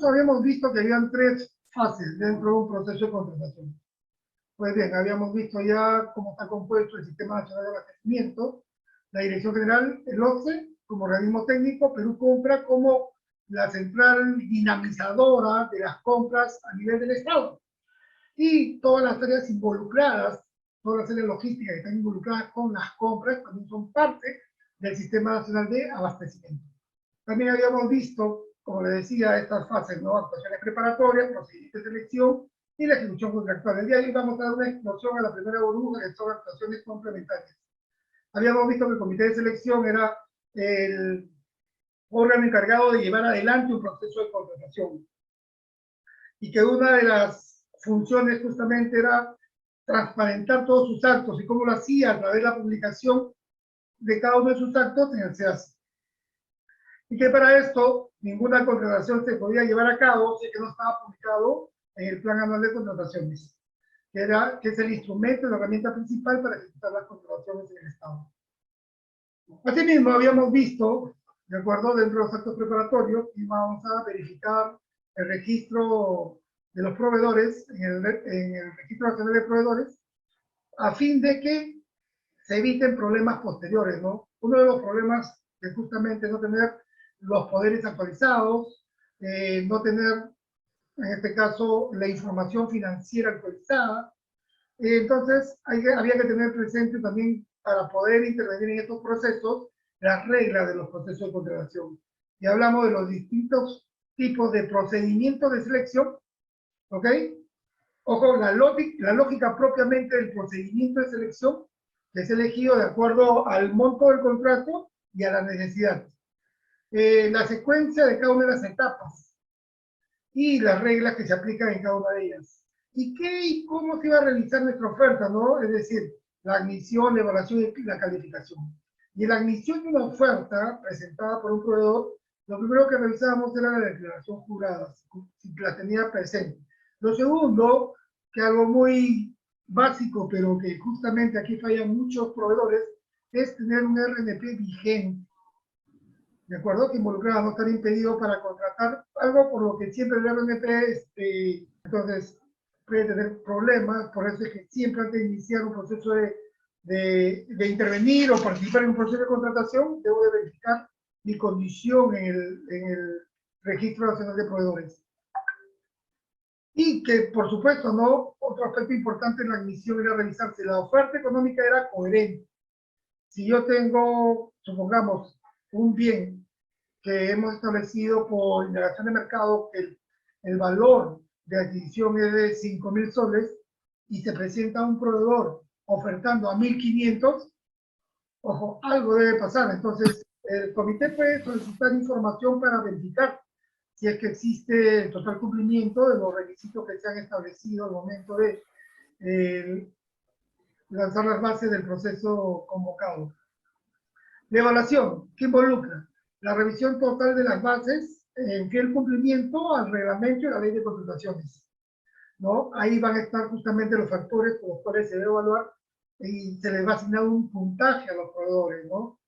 habíamos visto que habían tres fases dentro de un proceso de contratación. Pues bien, habíamos visto ya cómo está compuesto el Sistema Nacional de Abastecimiento, la Dirección General, el OCE, como organismo técnico, Perú Compra como la central dinamizadora de las compras a nivel del Estado. Y todas las áreas involucradas, todas las áreas logísticas que están involucradas con las compras, también son parte del Sistema Nacional de Abastecimiento. También habíamos visto, como les decía, estas fases, ¿no? Actuaciones preparatorias, procedimientos de selección y la ejecución contractual. El día de hoy vamos a dar una explosión a la primera burbuja, que son actuaciones complementarias. Habíamos visto que el comité de selección era el órgano encargado de llevar adelante un proceso de contratación y que una de las funciones justamente era transparentar todos sus actos y cómo lo hacía a través de la publicación de cada uno de sus actos en el SEAS. Y que para esto ninguna contratación se podía llevar a cabo si que no estaba publicado en el Plan Anual de Contrataciones, que es el instrumento, la herramienta principal para ejecutar las contrataciones en el Estado. Asimismo, habíamos visto, de acuerdo, dentro de los actos preparatorios, íbamos a verificar el registro de los proveedores en el Registro Nacional de Proveedores, a fin de que se eviten problemas posteriores, ¿no? Uno de los problemas es justamente no tener los poderes actualizados, no tener, en este caso, la información financiera actualizada. Entonces, había que tener presente también, para poder intervenir en estos procesos, las reglas de los procesos de contratación. Y hablamos de los distintos tipos de procedimientos de selección, ¿ok? Ojo, la lógica propiamente del procedimiento de selección, que es elegido de acuerdo al monto del contrato y a la necesidad. La secuencia de cada una de las etapas y las reglas que se aplican en cada una de ellas. ¿Y qué y cómo se iba a realizar nuestra oferta, no? Es decir, la admisión, la evaluación y la calificación. Y en la admisión de una oferta presentada por un proveedor, lo primero que revisábamos era la declaración jurada, si la tenía presente. Lo segundo, que algo muy básico, pero que justamente aquí fallan muchos proveedores, es tener un RNP vigente. ¿De acuerdo? Que involucraba no estar impedido para contratar algo por lo que siempre el RNP, entonces, puede tener problemas. Por eso es que siempre antes de iniciar un proceso de intervenir o participar en un proceso de contratación, debo de verificar mi condición en el Registro Nacional de Proveedores. Y que, por supuesto, ¿no? Otro aspecto importante en la admisión era revisar si la oferta económica era coherente. Si yo tengo, supongamos, un bien que hemos establecido por indagación de mercado, que el valor de adquisición es de 5.000 soles y se presenta un proveedor ofertando a 1.500, ojo, algo debe pasar. Entonces, el comité puede solicitar información para verificar si es que existe el total cumplimiento de los requisitos que se han establecido al momento de lanzar las bases del proceso convocado. La evaluación, ¿qué involucra? La revisión total de las bases en fiel cumplimiento al reglamento y la ley de contrataciones, ¿no? Ahí van a estar justamente los factores por los cuales se debe evaluar y se les va a asignar un puntaje a los proveedores, ¿no?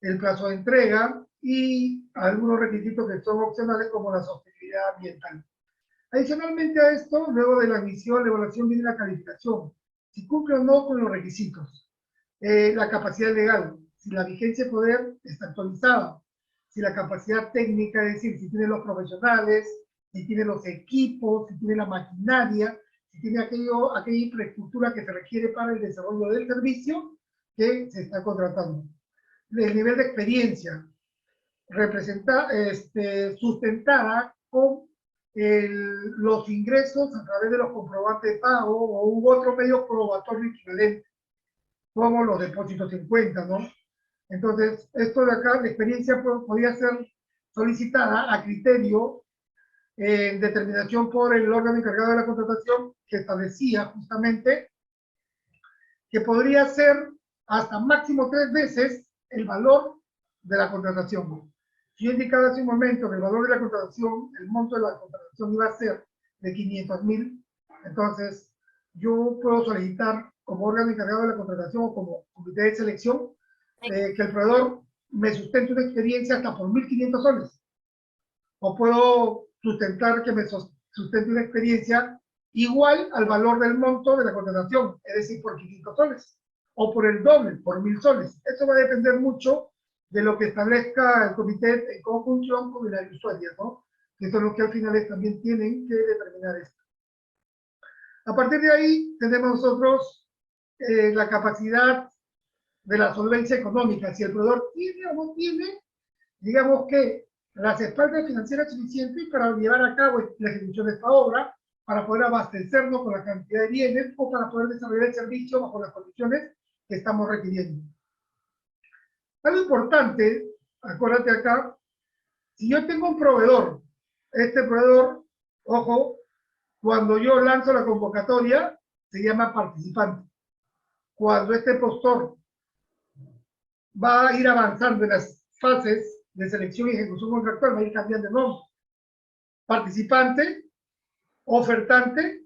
El plazo de entrega y algunos requisitos que son opcionales como la sostenibilidad ambiental. Adicionalmente a esto, luego de la admisión, la evaluación viene la calificación, si cumple o no con los requisitos, la capacidad legal, si la vigencia de poder está actualizada, si la capacidad técnica, es decir, si tiene los profesionales, si tiene los equipos, si tiene la maquinaria, si tiene aquella infraestructura que se requiere para el desarrollo del servicio que se está contratando. El nivel de experiencia sustentada con los ingresos a través de los comprobantes de pago o u otro medio probatorio equivalente, como los depósitos en cuenta, ¿no? Entonces, esto de acá, la experiencia podía ser solicitada a criterio en determinación por el órgano encargado de la contratación, que establecía justamente que podría ser hasta máximo 3 veces el valor de la contratación. Si yo indicaba hace un momento que el valor de la contratación, el monto de la contratación iba a ser de 500.000, entonces yo puedo solicitar como órgano encargado de la contratación o como comité de selección que el proveedor me sustente una experiencia hasta por 1.500 soles. O puedo sustentar que me sustente una experiencia igual al valor del monto de la contratación, es decir, por 500 soles, o por el doble, por 1000 soles. Eso va a depender mucho de lo que establezca el comité en conjunción con el usuario, ¿no? Que son los que al final también tienen que determinar esto. A partir de ahí tenemos nosotros la capacidad de la solvencia económica, si el proveedor tiene o no tiene, digamos que las espaldas financieras suficientes para llevar a cabo la ejecución de esta obra, para poder abastecernos con la cantidad de bienes o para poder desarrollar el servicio bajo las condiciones que estamos requiriendo. Algo importante, acuérdate acá, si yo tengo un proveedor, este proveedor, ojo, cuando yo lanzo la convocatoria, se llama participante. Cuando este postor va a ir avanzando en las fases de selección y ejecución contractual, va a ir cambiando de nombre. Participante, ofertante,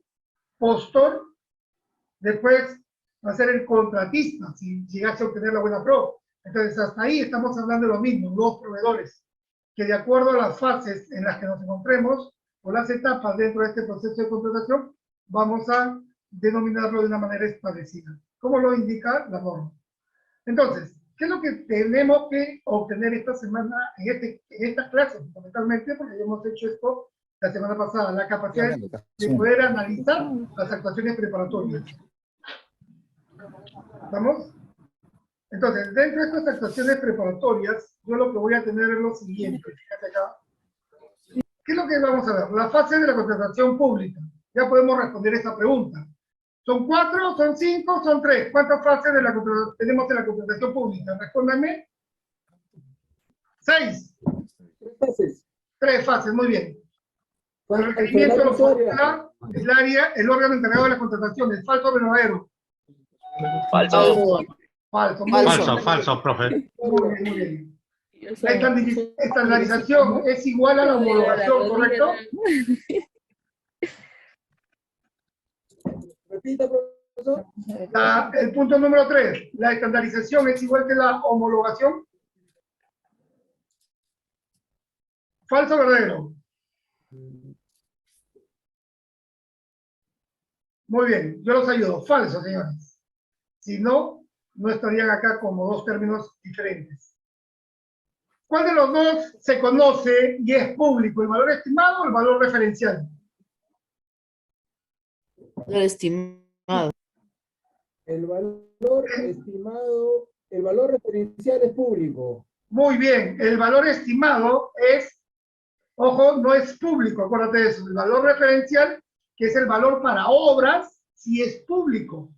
postor, después va a ser el contratista, si llegase a obtener la buena prueba. Entonces, hasta ahí estamos hablando de lo mismo, dos proveedores, que de acuerdo a las fases en las que nos encontremos, o las etapas dentro de este proceso de contratación, vamos a denominarlo de una manera establecida, como lo indica la norma. Entonces, ¿qué es lo que tenemos que obtener esta semana en esta clase? Fundamentalmente, porque ya hemos hecho esto la semana pasada, la capacidad de poder analizar las actuaciones preparatorias. ¿Vamos? Entonces, dentro de estas actuaciones preparatorias, yo lo que voy a tener es lo siguiente, fíjate acá. ¿Qué es lo que vamos a ver? La fase de la contratación pública. Ya podemos responder esta pregunta. ¿Son 4, son 5, son 3? ¿Cuántas fases tenemos en la contratación pública? Respóndanme. 6. 3 fases. 3 fases, muy bien. El requerimiento lo formula el área, el órgano encargado de la contratación, ¿es falso o verdadero? Falso. Falso, Falso, profe. Muy bien. La estandarización es igual a la homologación, ¿correcto? Repita, profesor. El punto número 3, la estandarización es igual que la homologación. ¿Falso o verdadero? Muy bien, yo los ayudo. Falso, señores. Si no, no estarían acá como dos términos diferentes. ¿Cuál de los dos se conoce y es público? ¿El valor estimado o el valor referencial? Valor estimado. El valor estimado, el valor referencial es público. Muy bien, el valor estimado es, ojo, no es público, acuérdate de eso. El valor referencial, que es el valor para obras, sí es público.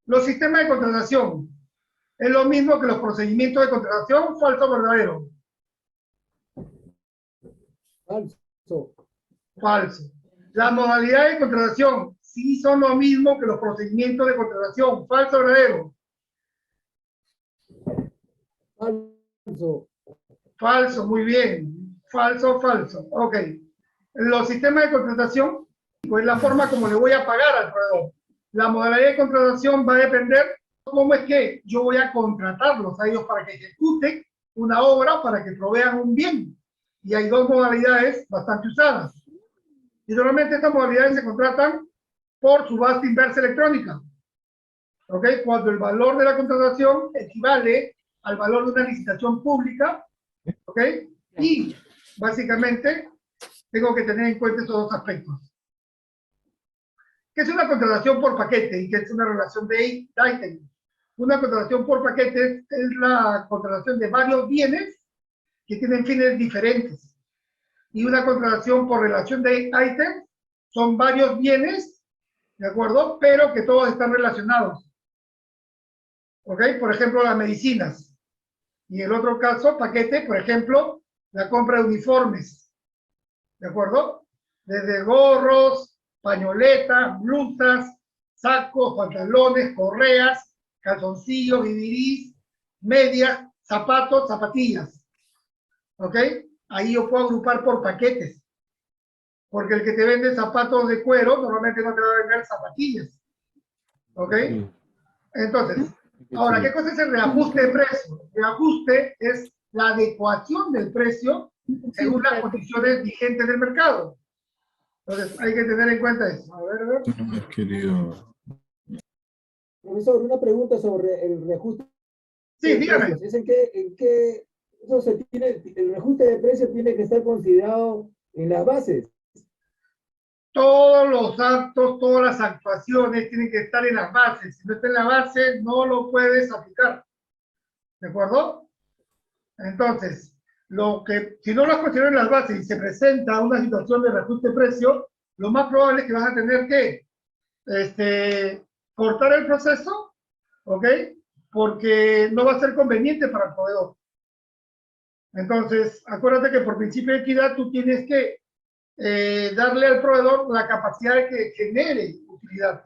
Los sistemas de contratación, ¿es lo mismo que los procedimientos de contratación? ¿Falso o verdadero? Falso. Falso. Las modalidades de contratación sí son lo mismo que los procedimientos de contratación. ¿Falso o verdadero? Falso. Falso, muy bien. Falso, falso. Ok. Los sistemas de contratación, pues la forma como le voy a pagar al proveedor. La modalidad de contratación va a depender cómo es que yo voy a contratarlos a ellos para que ejecuten una obra, para que provean un bien. Y hay dos modalidades bastante usadas. Y normalmente estas modalidades se contratan por subasta inversa electrónica. ¿Ok? Cuando el valor de la contratación equivale al valor de una licitación pública. ¿Ok? Y básicamente tengo que tener en cuenta estos dos aspectos. ¿Qué es una contratación por paquete y qué es una relación de ítem? Una contratación por paquete es la contratación de varios bienes que tienen fines diferentes. Y una contratación por relación de ítem son varios bienes, ¿de acuerdo? Pero que todos están relacionados. ¿Ok? Por ejemplo, las medicinas. Y el otro caso, paquete, por ejemplo, la compra de uniformes. ¿De acuerdo? Desde gorros, pañoletas, blusas, sacos, pantalones, correas, calzoncillos, vivirís, medias, zapatos, zapatillas. ¿Ok? Ahí yo puedo agrupar por paquetes. Porque el que te vende zapatos de cuero normalmente no te va a vender zapatillas. ¿Ok? Entonces, ahora, ¿qué cosa es el reajuste de precio? El reajuste es la adecuación del precio según las condiciones vigentes del mercado. Entonces, hay que tener en cuenta eso. A ver. No me has querido. Profesor, una pregunta sobre el reajuste Sí, de dígame. precios. ¿Es en qué eso se tiene, el reajuste de precios tiene que estar considerado en las bases? Todos los actos, todas las actuaciones tienen que estar en las bases. Si no está en la base, no lo puedes aplicar. ¿De acuerdo? Entonces, si no lo has considerado en las bases y se presenta una situación de reajuste de precio, lo más probable es que vas a tener que cortar el proceso, ¿ok? Porque no va a ser conveniente para el proveedor. Entonces, acuérdate que por principio de equidad tú tienes que darle al proveedor la capacidad de que genere utilidad.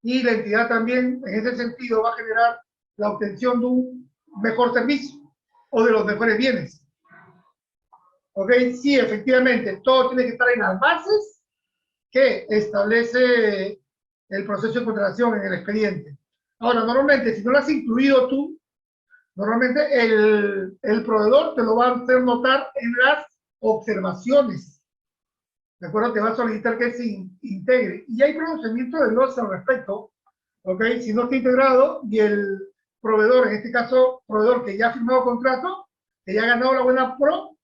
Y la entidad también, en ese sentido, va a generar la obtención de un mejor servicio o de los mejores bienes. ¿Ok? Sí, efectivamente, todo tiene que estar en las bases que establece el proceso de contratación en el expediente. Ahora, normalmente, si no lo has incluido tú, normalmente el proveedor te lo va a hacer notar en las observaciones. ¿De acuerdo? Te va a solicitar que se integre. Y hay pronunciamiento de los al respecto, ¿ok? Si no está integrado y el proveedor, en este caso, proveedor que ya ha firmado contrato, que ya ha ganado la buena pro,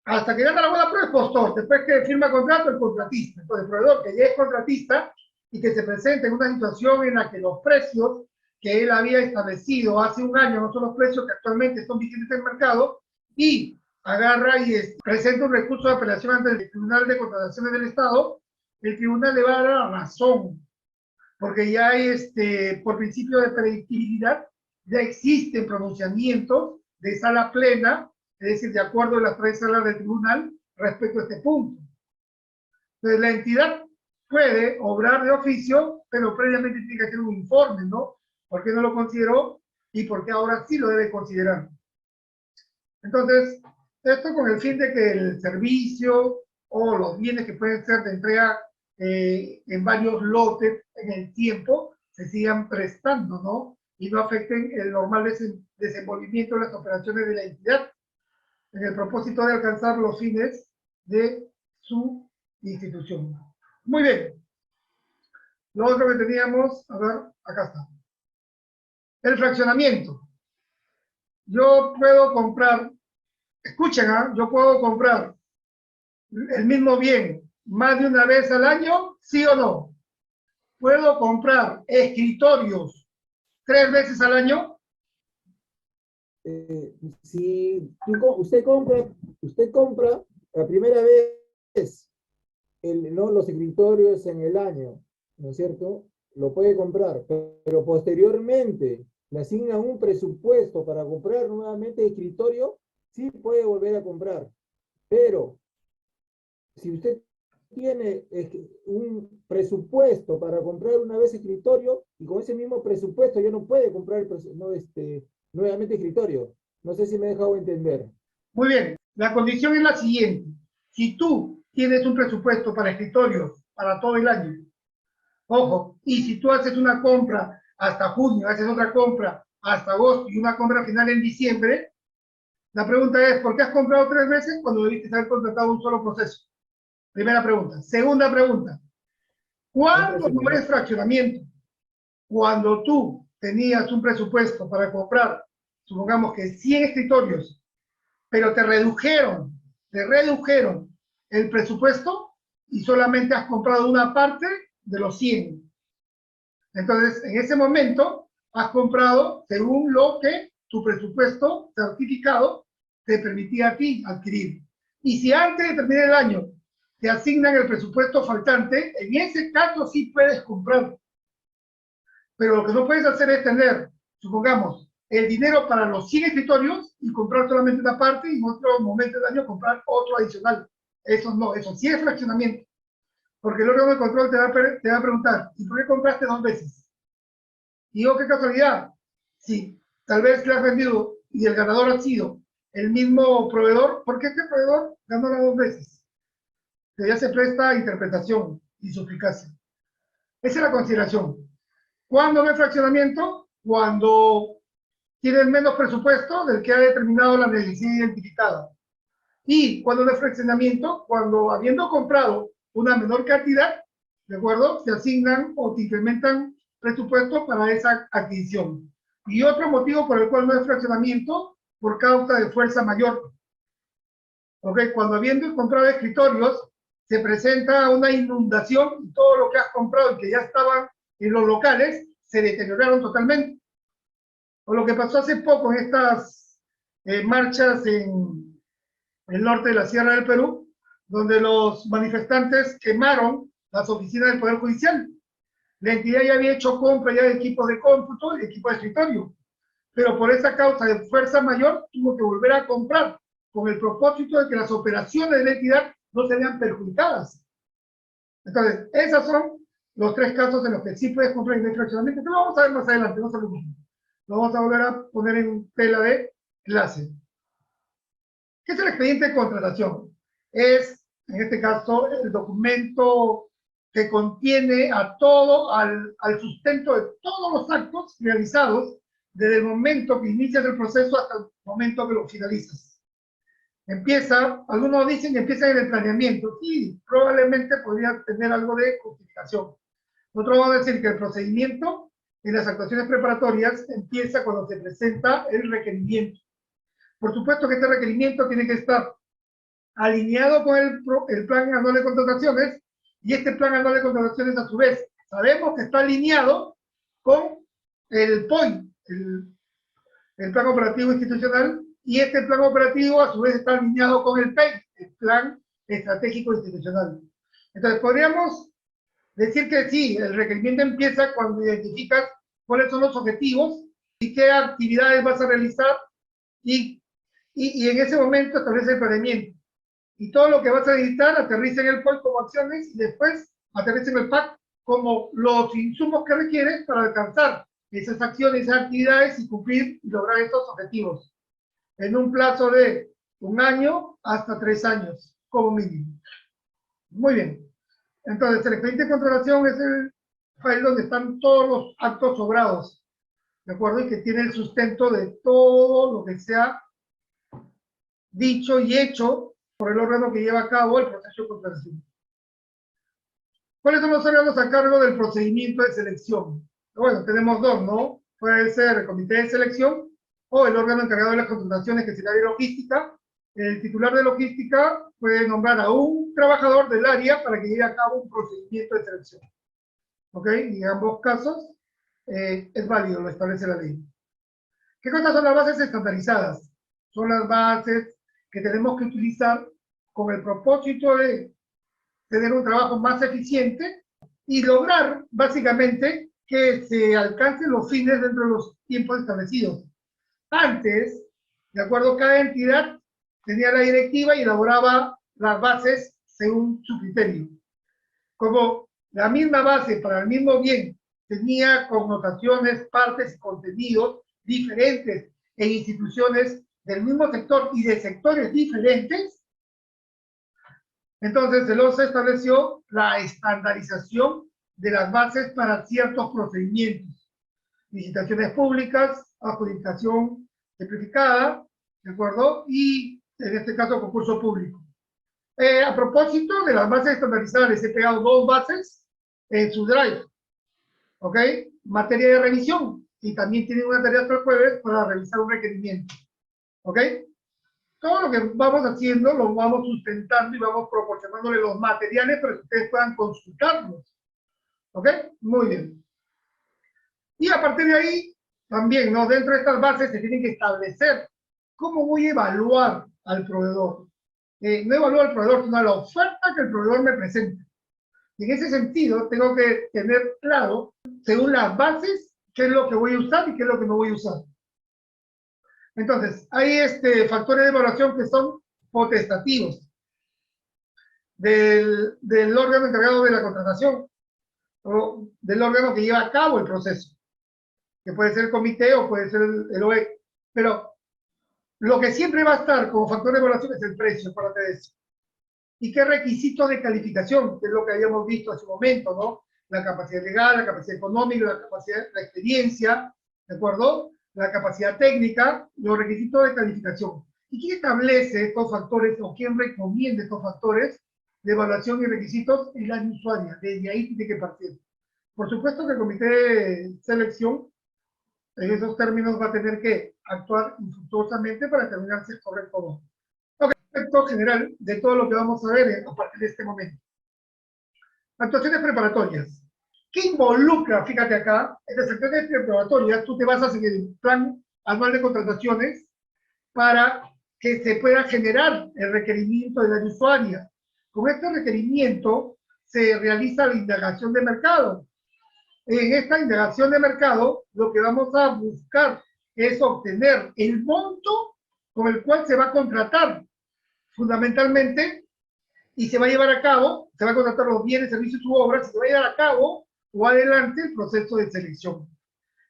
hasta que gana la buena pro es postor. Después que firma contrato, el contratista. Entonces, el proveedor que ya es contratista y que se presenta en una situación en la que los precios que él había establecido hace un año no son los precios que actualmente son vigentes en el mercado, y agarra y presenta un recurso de apelación ante el Tribunal de Contrataciones del Estado, el tribunal le va a dar la razón, porque ya hay, por principio de predictibilidad, ya existen pronunciamientos de sala plena, es decir, de acuerdo a las 3 salas del tribunal respecto a este punto. Entonces, la entidad puede obrar de oficio, pero previamente tiene que hacer un informe, ¿no? ¿Por qué no lo consideró y por qué ahora sí lo debe considerar? Entonces, esto con el fin de que el servicio o los bienes que pueden ser de entrega en varios lotes en el tiempo se sigan prestando, ¿no? Y no afecten el normal desenvolvimiento de las operaciones de la entidad en el propósito de alcanzar los fines de su institución. Muy bien. Lo otro que teníamos, a ver, acá está. El fraccionamiento. Yo puedo comprar, escuchen, yo puedo comprar el mismo bien más de una vez al año, ¿sí o no? ¿Puedo comprar escritorios 3 veces al año? Si usted compra la primera vez los escritorios en el año, ¿no es cierto? Lo puede comprar, pero posteriormente le asignan un presupuesto para comprar nuevamente escritorio, sí puede volver a comprar. Pero si usted tiene un presupuesto para comprar una vez escritorio, y con ese mismo presupuesto ya no puede comprar nuevamente escritorio. No sé si me he dejado entender. Muy bien. La condición es la siguiente. Si tú tienes un presupuesto para escritorios para todo el año, ojo, y si tú haces una compra hasta junio, haces otra compra hasta agosto y una compra final en diciembre, la pregunta es, ¿por qué has comprado 3 veces cuando debiste haber contratado un solo proceso? Primera pregunta. Segunda pregunta. ¿Cuándo no es fraccionamiento? Cuando tú tenías un presupuesto para comprar, supongamos que 100 escritorios, pero te redujeron el presupuesto y solamente has comprado una parte de los 100. Entonces, en ese momento, has comprado según lo que tu presupuesto certificado te permitía a ti adquirir. Y si antes de terminar el año te asignan el presupuesto faltante, en ese caso sí puedes comprar. Pero lo que no puedes hacer es tener, supongamos, el dinero para los 100 escritorios y comprar solamente una parte y en otro momento del año comprar otro adicional. Eso no, eso sí es fraccionamiento. Porque el órgano de control te va a preguntar, ¿y por qué compraste 2 veces? Y oh, qué casualidad, si tal vez le has vendido y el ganador ha sido el mismo proveedor, ¿por qué este proveedor ganó las 2 veces? Que ya se presta a interpretación y suplicacia. Esa es la consideración. ¿Cuándo no hay fraccionamiento? Cuando tienes menos presupuesto del que ha determinado la necesidad identificada. Y cuando no hay fraccionamiento, cuando habiendo comprado una menor cantidad, ¿de acuerdo? Se asignan o se incrementan presupuestos para esa adquisición. Y otro motivo por el cual no hay fraccionamiento, por causa de fuerza mayor. ¿Ok? Cuando habiendo comprado escritorios, se presenta una inundación y todo lo que has comprado y que ya estaban en los locales, se deterioraron totalmente. O lo que pasó hace poco en estas marchas en el norte de la Sierra del Perú, donde los manifestantes quemaron las oficinas del Poder Judicial. La entidad ya había hecho compra ya de equipos de cómputo y equipos de escritorio, pero por esa causa de fuerza mayor tuvo que volver a comprar con el propósito de que las operaciones de la entidad no se vean perjudicadas. Entonces, esos son los tres casos en los que sí puedes comprar y no hay fraccionamiento, pero lo vamos a ver más adelante, no se preocupen. Lo vamos a volver a poner en tela de clase. ¿Qué es el expediente de contratación? Es, en este caso, el documento que contiene a todo, al sustento de todos los actos realizados desde el momento que inicias el proceso hasta el momento que lo finalizas. Empieza, algunos dicen que empieza en el planeamiento. Sí, probablemente podría tener algo de justificación. Nosotros vamos a decir que el procedimiento en las actuaciones preparatorias empieza cuando se presenta el requerimiento. Por supuesto que este requerimiento tiene que estar alineado con el plan anual de contrataciones, y este plan anual de contrataciones a su vez sabemos que está alineado con el POI, el plan operativo institucional, y este plan operativo a su vez está alineado con el PEI, el plan estratégico institucional. Entonces podríamos decir que sí, el requerimiento empieza cuando identificas cuáles son los objetivos y qué actividades vas a realizar, y en ese momento establece el planeamiento. Y todo lo que vas a editar aterriza en el POI como acciones y después aterriza en el PAC como los insumos que requieres para alcanzar esas acciones, esas actividades y cumplir y lograr estos objetivos en un plazo de 1 año hasta 3 años como mínimo. Muy bien. Entonces, el expediente de contratación es el file donde están todos los actos sobrados, ¿de acuerdo? Y que tiene el sustento de todo lo que se ha dicho y hecho por el órgano que lleva a cabo el proceso de contratación. ¿Cuáles son los órganos a cargo del procedimiento de selección? Bueno, tenemos dos, ¿no? Puede ser el comité de selección o el órgano encargado de las contrataciones, que será de logística. El titular de logística puede nombrar a un trabajador del área para que lleve a cabo un procedimiento de selección. ¿Ok? Y en ambos casos es válido, lo establece la ley. ¿Qué cosas son las bases estandarizadas? Son las bases que tenemos que utilizar con el propósito de tener un trabajo más eficiente y lograr, básicamente, que se alcancen los fines dentro de los tiempos establecidos. Antes, de acuerdo, cada entidad tenía la directiva y elaboraba las bases según su criterio. Como la misma base para el mismo bien tenía connotaciones, partes y contenidos diferentes en instituciones del mismo sector y de sectores diferentes, entonces el OCE estableció la estandarización de las bases para ciertos procedimientos: licitaciones públicas, adjudicación simplificada, ¿de acuerdo? Y en este caso concurso público. A propósito de las bases estandarizadas, les he pegado 2 bases en su drive, ¿ok? Materia de revisión, y también tienen una tarea hasta el jueves para revisar un requerimiento, ¿ok? Todo lo que vamos haciendo lo vamos sustentando y vamos proporcionándole los materiales para que ustedes puedan consultarlos, ¿ok? Muy bien. Y a partir de ahí, también, ¿no? Dentro de estas bases se tienen que establecer cómo voy a evaluar al proveedor. No evalúo al proveedor, sino a la oferta que el proveedor me presenta. Y en ese sentido, tengo que tener claro, según las bases, qué es lo que voy a usar y qué es lo que no voy a usar. Entonces, hay factores de evaluación que son potestativos del órgano encargado de la contratación o del órgano que lleva a cabo el proceso, que puede ser el comité o puede ser el OE. Pero lo que siempre va a estar como factor de evaluación es el precio, acuérdate de eso. ¿Y qué requisitos de calificación? Que es lo que habíamos visto hace un momento, ¿no? La capacidad legal, la capacidad económica, la capacidad, la experiencia, ¿de acuerdo? La capacidad técnica, los requisitos de calificación. ¿Y quién establece estos factores o quién recomienda estos factores de evaluación y requisitos? Es la usuaria. Desde ahí tiene que partir. Por supuesto que el comité de selección en esos términos va a tener que actuar infructuosamente para determinar si es correcto o no. Ok, aspecto general de todo lo que vamos a ver a partir de este momento. Actuaciones preparatorias. ¿Qué involucra? Fíjate acá, en las acciones preparatorias tú te basas en el plan anual de contrataciones para que se pueda generar el requerimiento de la usuaria. Con este requerimiento se realiza la indagación de mercado. En esta indagación de mercado, lo que vamos a buscar es obtener el monto con el cual se va a contratar, fundamentalmente, y se va a llevar a cabo, se va a contratar los bienes, servicios u obras, y se va a llevar a cabo o adelante el proceso de selección.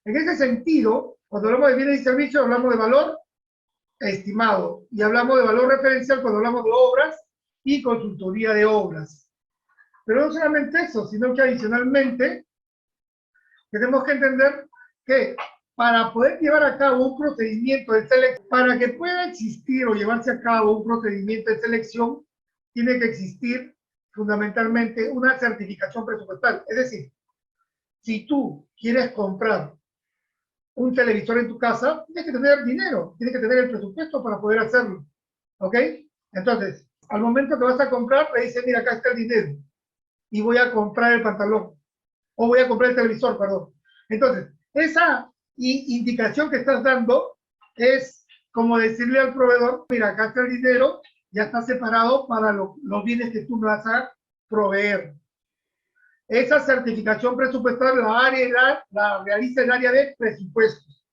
En ese sentido, cuando hablamos de bienes y servicios, hablamos de valor estimado, y hablamos de valor referencial cuando hablamos de obras y consultoría de obras. Pero no solamente eso, sino que adicionalmente tenemos que entender que para poder llevar a cabo un procedimiento de selección, para que pueda existir o llevarse a cabo un procedimiento de selección, tiene que existir fundamentalmente una certificación presupuestal. Es decir, si tú quieres comprar un televisor en tu casa, tienes que tener dinero, tienes que tener el presupuesto para poder hacerlo. ¿Ok? Entonces, al momento que vas a comprar, le dices, mira, acá está el dinero y voy a comprar el pantalón. O voy a comprar el televisor, perdón. Entonces, esa indicación que estás dando es como decirle al proveedor, mira, acá está el dinero, ya está separado para los bienes que tú me vas a proveer. Esa certificación presupuestal la realiza el área de presupuestos.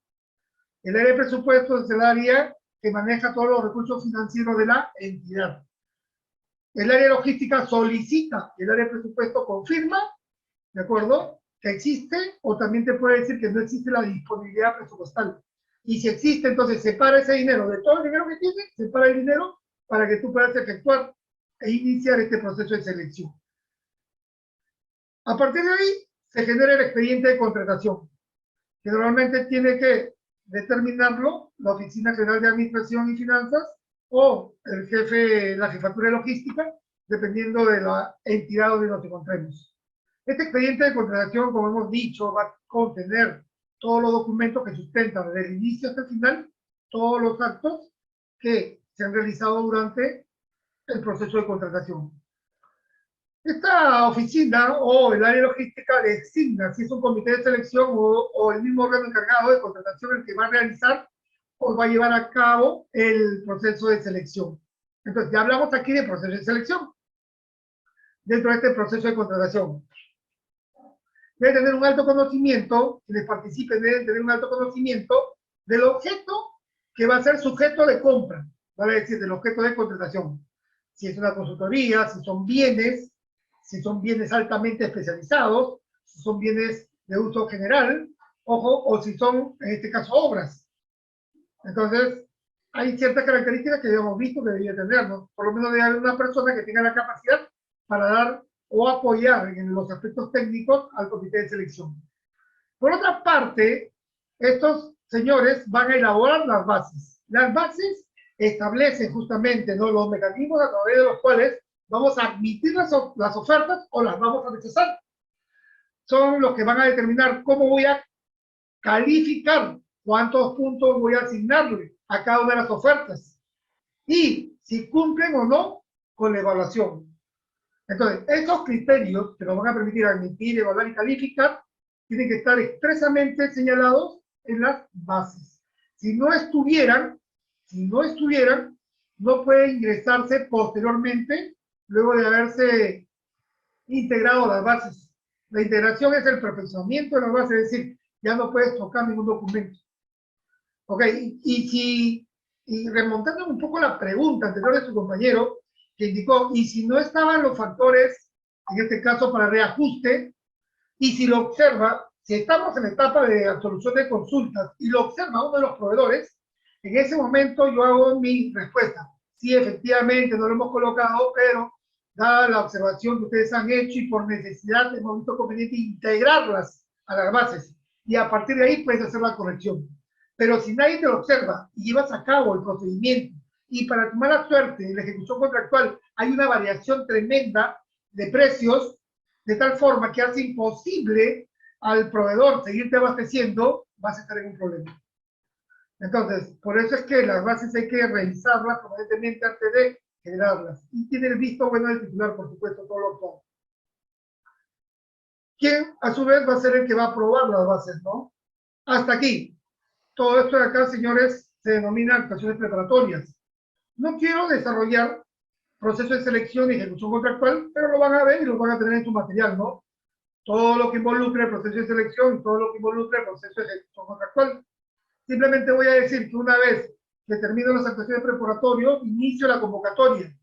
El área de presupuestos es el área que maneja todos los recursos financieros de la entidad. El área de logística solicita, el área de presupuesto confirma, ¿de acuerdo?, que existe, o también te puede decir que no existe la disponibilidad presupuestal. Y si existe, entonces separa ese dinero de todo el dinero que tiene, separa el dinero para que tú puedas efectuar e iniciar este proceso de selección. A partir de ahí, se genera el expediente de contratación, que normalmente tiene que determinarlo la Oficina General de Administración y Finanzas o el jefe, la jefatura de logística, dependiendo de la entidad donde nos encontremos. Este expediente de contratación, como hemos dicho, va a contener todos los documentos que sustentan desde el inicio hasta el final todos los actos que se han realizado durante el proceso de contratación. Esta oficina o el área logística designa si es un comité de selección o el mismo órgano encargado de contratación el que va a realizar o va a llevar a cabo el proceso de selección. Entonces, ya hablamos aquí de proceso de selección. Dentro de este proceso de contratación, deben tener un alto conocimiento, quienes participen deben tener un alto conocimiento del objeto que va a ser sujeto de compra, vale decir, del objeto de contratación. Si es una consultoría, si son bienes altamente especializados, si son bienes de uso general, ojo, o si son, en este caso, obras. Entonces, hay ciertas características que hemos visto que debería tener, ¿no? Por lo menos debe haber una persona que tenga la capacidad para dar o apoyar en los aspectos técnicos al comité de selección. Por otra parte, estos señores van a elaborar las bases. Las bases establecen justamente, ¿no?, los mecanismos a través de los cuales vamos a admitir las ofertas o las vamos a rechazar. Son los que van a determinar cómo voy a calificar, cuántos puntos voy a asignarle a cada una de las ofertas y si cumplen o no con la evaluación. Entonces, esos criterios que nos van a permitir admitir, evaluar y calificar tienen que estar expresamente señalados en las bases. Si no estuvieran, no puede ingresarse posteriormente luego de haberse integrado las bases. La integración es el perfeccionamiento de las bases, es decir, ya no puedes tocar ningún documento. Ok, y remontando un poco la pregunta anterior de su compañero, que indicó, y si no estaban los factores, en este caso para reajuste, y si lo observa, si estamos en la etapa de absolución de consultas y lo observa uno de los proveedores, en ese momento yo hago mi respuesta. Sí, efectivamente, no lo hemos colocado, pero dada la observación que ustedes han hecho y por necesidad hemos visto conveniente integrarlas a las bases y a partir de ahí puedes hacer la corrección. Pero si nadie te lo observa y llevas a cabo el procedimiento y para tu mala suerte en la ejecución contractual hay una variación tremenda de precios, de tal forma que hace imposible al proveedor seguirte abasteciendo, vas a estar en un problema. Entonces, por eso es que las bases hay que revisarlas permanentemente antes de generarlas. Y tiene el visto bueno del titular, por supuesto, todo lo todo. ¿Quién, a su vez, va a ser el que va a aprobar las bases, no? Hasta aquí. Todo esto de acá, señores, se denomina actuaciones preparatorias. No quiero desarrollar proceso de selección y ejecución contractual, pero lo van a ver y lo van a tener en su material, ¿no? Todo lo que involucre el proceso de selección, todo lo que involucre el proceso de ejecución contractual. Simplemente voy a decir que una vez que termino las actuaciones preparatorias, inicio la convocatoria.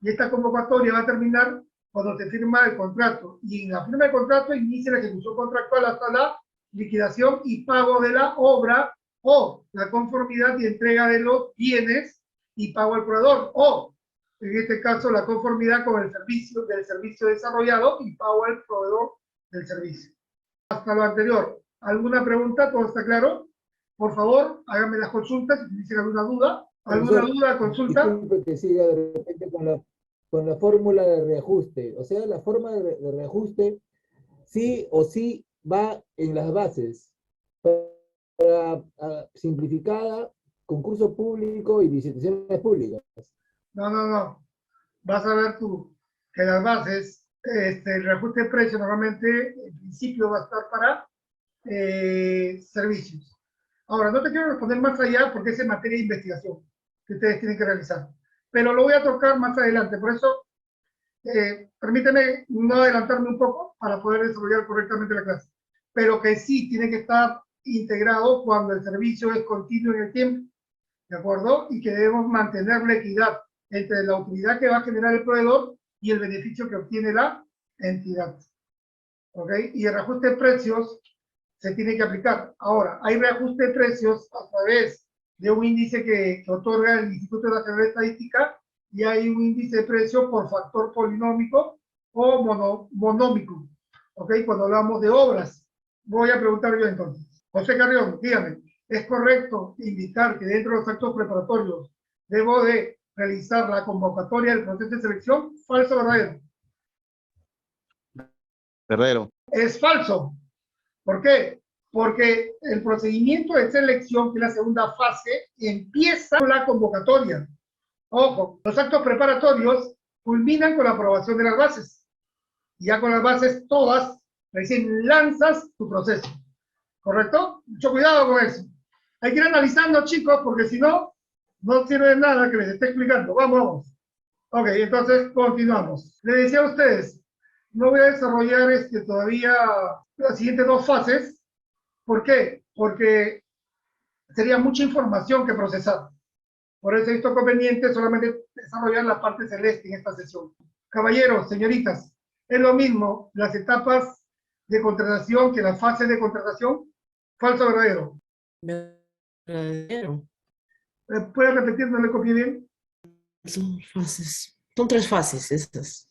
Y esta convocatoria va a terminar cuando se firma el contrato. Y en la firma del contrato inicia la ejecución contractual hasta la liquidación y pago de la obra o la conformidad y entrega de los bienes y pago al proveedor. O, en este caso, la conformidad con el servicio del servicio desarrollado y pago al proveedor del servicio. Hasta lo anterior. ¿Alguna pregunta? ¿Todo está claro? Por favor, háganme las consultas si tienen alguna duda. ¿Alguna duda, consulta? Disculpe que siga de repente con la fórmula de reajuste. O sea, la forma de reajuste sí o sí va en las bases. Para simplificada, concurso público y licitaciones públicas. No. Vas a ver tú que las bases, el reajuste de precio normalmente, en principio, va a estar para servicios. Ahora, no te quiero responder más allá porque es en materia de investigación que ustedes tienen que realizar. Pero lo voy a tocar más adelante. Por eso, permíteme no adelantarme un poco para poder desarrollar correctamente la clase. Pero que sí tiene que estar integrado cuando el servicio es continuo en el tiempo. ¿De acuerdo? Y que debemos mantener la equidad entre la utilidad que va a generar el proveedor y el beneficio que obtiene la entidad. ¿Ok? Y el reajuste de precios se tiene que aplicar. Ahora, hay reajuste de precios a través de un índice que otorga el Instituto Nacional de Estadística y hay un índice de precio por factor polinómico o monómico. ¿Ok? Cuando hablamos de obras. Voy a preguntar yo entonces. José Carrión, dígame, ¿es correcto indicar que dentro de los actos preparatorios debo de realizar la convocatoria del proceso de selección? ¿Falso o verdadero? Verdadero. Es falso. ¿Por qué? Porque el procedimiento de selección, que es la segunda fase, empieza con la convocatoria. Ojo, los actos preparatorios culminan con la aprobación de las bases. Y ya con las bases todas, recién lanzas tu proceso. ¿Correcto? Mucho cuidado con eso. Hay que ir analizando, chicos, porque si no, no sirve de nada que les esté explicando. Vamos. Ok, entonces continuamos. Les decía a ustedes, no voy a desarrollar todavía las siguientes dos fases. ¿Por qué? Porque sería mucha información que procesar. Por eso he visto conveniente solamente desarrollar la parte celeste en esta sesión. Caballeros, señoritas, ¿es lo mismo las etapas de contratación que las fases de contratación? ¿Falso o verdadero? Verdadero. ¿Puedes repetir? No le copié bien. Son fases. Son 3 fases estas.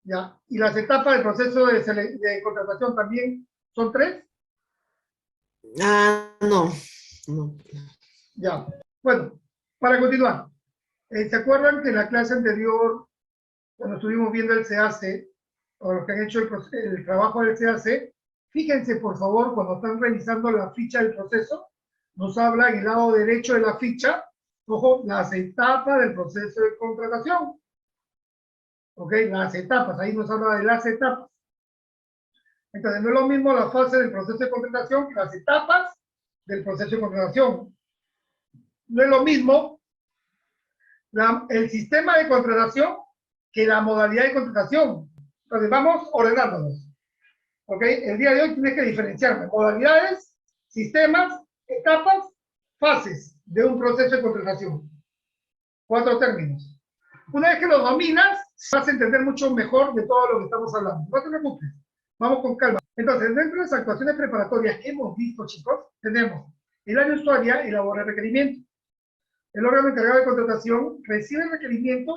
Ya. ¿Y las etapas del proceso de contratación también son 3? Ah, no. Ya. Bueno, para continuar. ¿Se acuerdan que en la clase anterior, cuando estuvimos viendo el CAC, o los que han hecho el trabajo del CAC, fíjense, por favor, cuando están revisando la ficha del proceso, nos habla en el lado derecho de la ficha, ojo, las etapas del proceso de contratación. ¿Ok? Las etapas, ahí nos habla de las etapas. Entonces, no es lo mismo la fase del proceso de contratación que las etapas del proceso de contratación. No es lo mismo el sistema de contratación que la modalidad de contratación. Entonces, vamos ordenándonos. ¿Ok? El día de hoy tienes que diferenciarme modalidades, sistemas, etapas, fases de un proceso de contratación. 4 términos. Una vez que los dominas, vas a entender mucho mejor de todo lo que estamos hablando. No te preocupes, vamos con calma. Entonces, dentro de las actuaciones preparatorias que hemos visto, chicos, tenemos el área usuaria elabora el requerimiento. El órgano encargado de contratación recibe el requerimiento